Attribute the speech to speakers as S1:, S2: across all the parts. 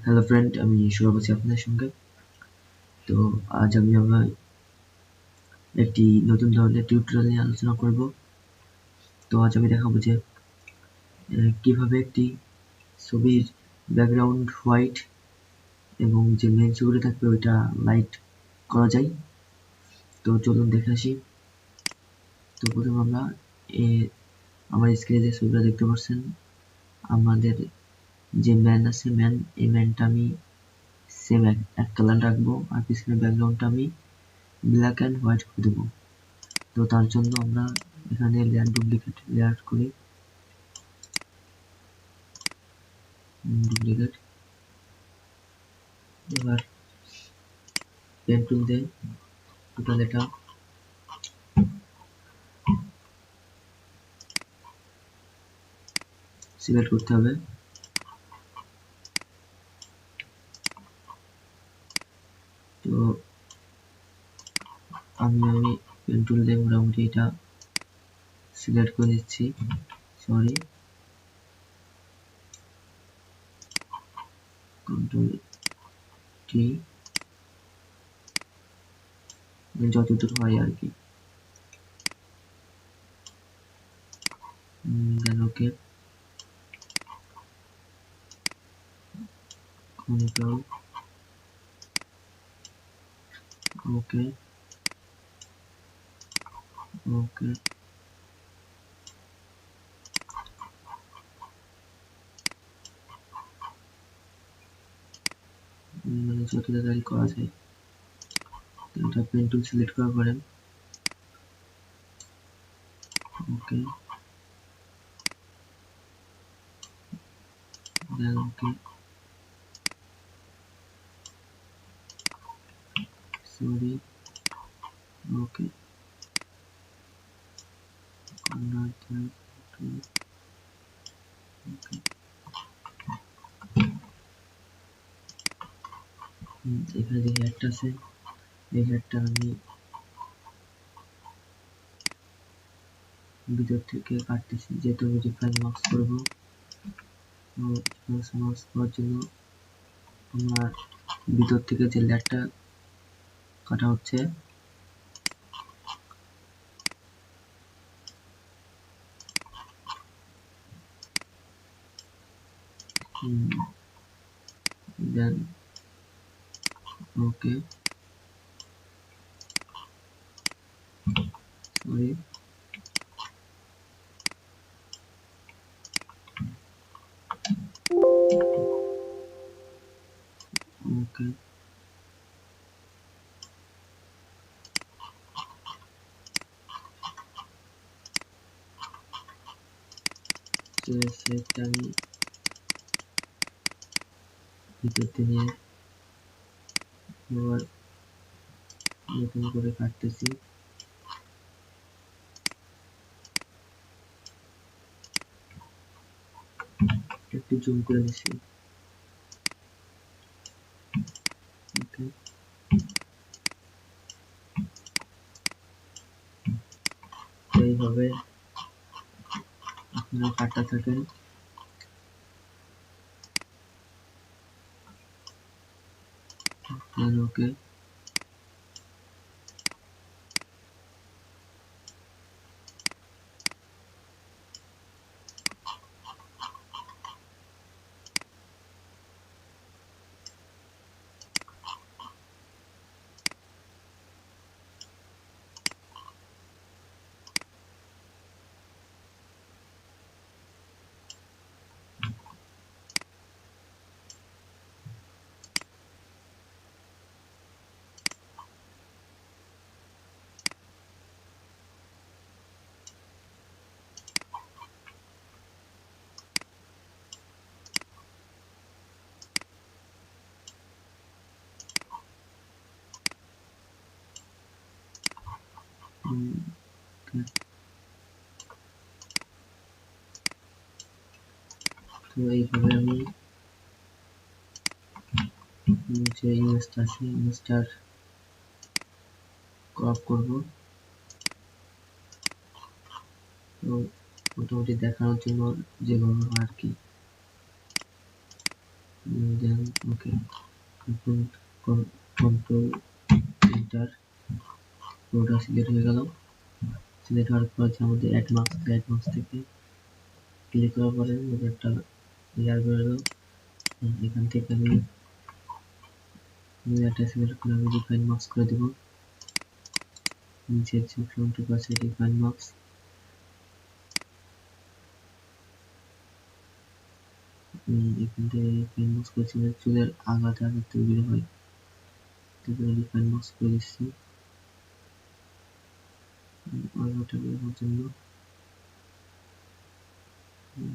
S1: Hello friend, আমি সৌরভ আছি আপনাদের সঙ্গে। তো আজ আমরা একটি নতুন ধরনের টিউটোরিয়াল নিয়ে আলোচনা করব। তো আজ আমি দেখাবো যে কিভাবে একটি ছবির ব্যাকগ্রাউন্ড হোয়াইট এবং যে মেন ছবিটা থাকবে ওইটা লাইট করা যায়। তো চলুন দেখে আসি। তো প্রথমে আমরা আমার স্ক্রিনে যে ছবিটা দেখতে পাচ্ছেন, আমাদের যে ম্যান আছে, এই ম্যানটা আমি সেম এক কালার রাখবো, আর পিছনের ব্যাকগ্রাউন্ডটা আমি ব্ল্যাক অ্যান্ড হোয়াইট করে দেবো। তো তার জন্য আমরা এখানে লেয়ার ডুপ্লিকেট লেয়ার করি, ডুপ্লিকেট। এবার পেন টুল দিয়ে টোটাল এটা সিলেক্ট করতে হবে। তো আমি পেন টুল দিয়ে মোটামুটি এটা সিলেক্ট করে দিচ্ছি। সরি, কন্ট্রোল টি, যতদূর হয় আর কি। দেন ওকে, কন্ট্রোল ওকে, ওকে। মানে যত তাড়াতাড়ি করা যায়। এটা পেন টুল সিলেক্ট করার পরে ওকে, দেন ওকে, সরি, ওকে, এখানে যে হেডটা আছে, এই হেডটা আমি ভিতর থেকে কাটতেছি, যেহেতু আমি রিফাইন মার্কস করবো। তো মার্কস করার জন্য আমার ভিতর থেকে যে লেয়ারটা কাটা হচ্ছে, দেন ওকে, সরি, ওকে। সেটা আমি ভিতরতে নিয়ে আবার নতুন করে কাটতেছি। একটু জুম করে দিচ্ছি। ওকে, এইভাবে আপনারা কাটতে থাকেন। দেন ওকে, তো এইভাবে আমি যে ইমেজটা আছে, ইমেজটার ক্রপ করব। তো মোটামুটি দেখানোর জন্য যেভাবে হয় আর কি। দেন ওকে। এখন কন্ট্রোল এন্টার, পুরোটা সিলেক্ট হয়ে গেল। সিলেক্ট হওয়ার পর যে আমাদের অ্যাড মার্কস থেকে ক্লিক করার পরে একটা লেয়ার বেরোলো। এখান থেকে আমি লেয়ারটা সিলেক্ট করে আমি ডিফাইন মার্কস করে দেবো। নিচের যে অপশনটুকু আছে ডিফাইন মার্কস, এখান থেকে ডিফাইন মার্কস করছি, চুলের আগাটা যাতে বের হয় তারপরে ডিফাইন মার্কস করে দিচ্ছি আগাটা বের হওয়ার জন্য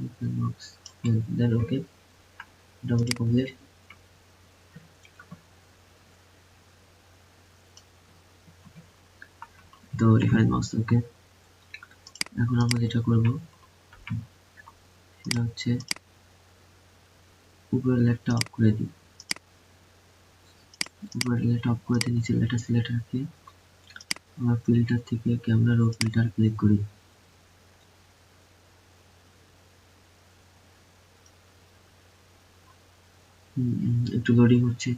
S1: ডিফাইন মার্কস। দেন ওকে, মোটামুটি কমপ্লিট। তো ডিফাইন মার্কস ওকে। এখন আমরা যেটা করব সেটা হচ্ছে উপরের লেয়ারটা অফ করে দিই। উপরের লেয়ারটা অফ করে দিয়ে নিচের লেয়ারটা সিলেক্ট রাখি। আমরা ফিল্টার থেকে ক্যামেরা রো ফিল্টার ক্লিক করি। একটু লোডিং হচ্ছে।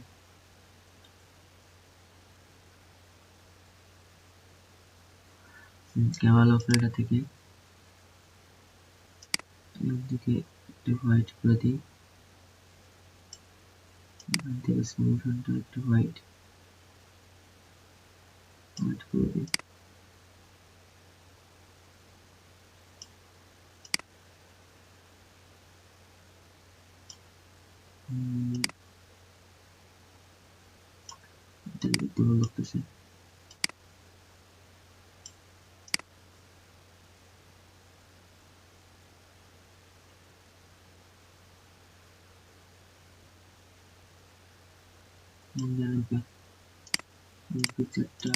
S1: ক্যামেরা রো ফিল্টার থেকে এদিকে একটু হোয়াইট করে দিই। এখান থেকে সলিউশনটা একটু হোয়াইট করে দিই। এটা দেখতে ভালো লাগতেছে। পিকচারটা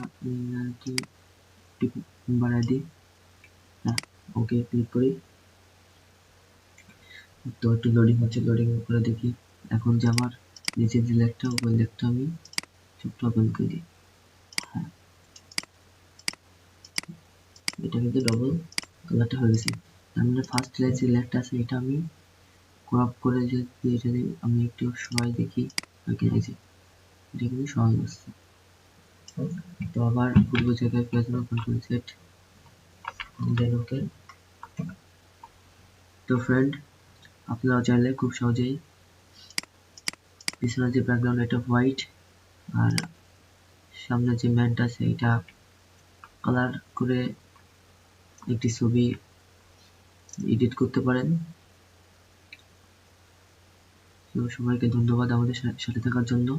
S1: একটু বাড়াই দিই। হ্যাঁ, ওকে ক্লিক করি। তো একটু লোডিং হচ্ছে, লোডিং করে দেখি। এখন যে আমার নিচের যে লেগটা ওই লেগটা আমি চোখটা ওপেন করে দিই। হ্যাঁ, এটা কিন্তু ডবল কালারটা হয়ে গেছে। তার মানে ফার্স্ট যে লেগটা আছে এটা আমি ক্রপ করে যদি এটা আমি একটু সবাই দেখি ওকে, এই যে এটা কিন্তু সহজ আসছে। তো আবার পূর্ব জায়গায় ফেলে দেবো, কন্ট্রোল সেট, দেন ওকে। তো ফ্রেন্ড, আপনারা চাইলে খুব সহজেই পিছনের যে ব্যাকগ্রাউন্ড এটা হোয়াইট আর সামনে যে ম্যানটা আছে এটা কালার করে একটি ছবি এডিট করতে পারেন। তো সবাইকে ধন্যবাদ আমাদের সাথে থাকার জন্য।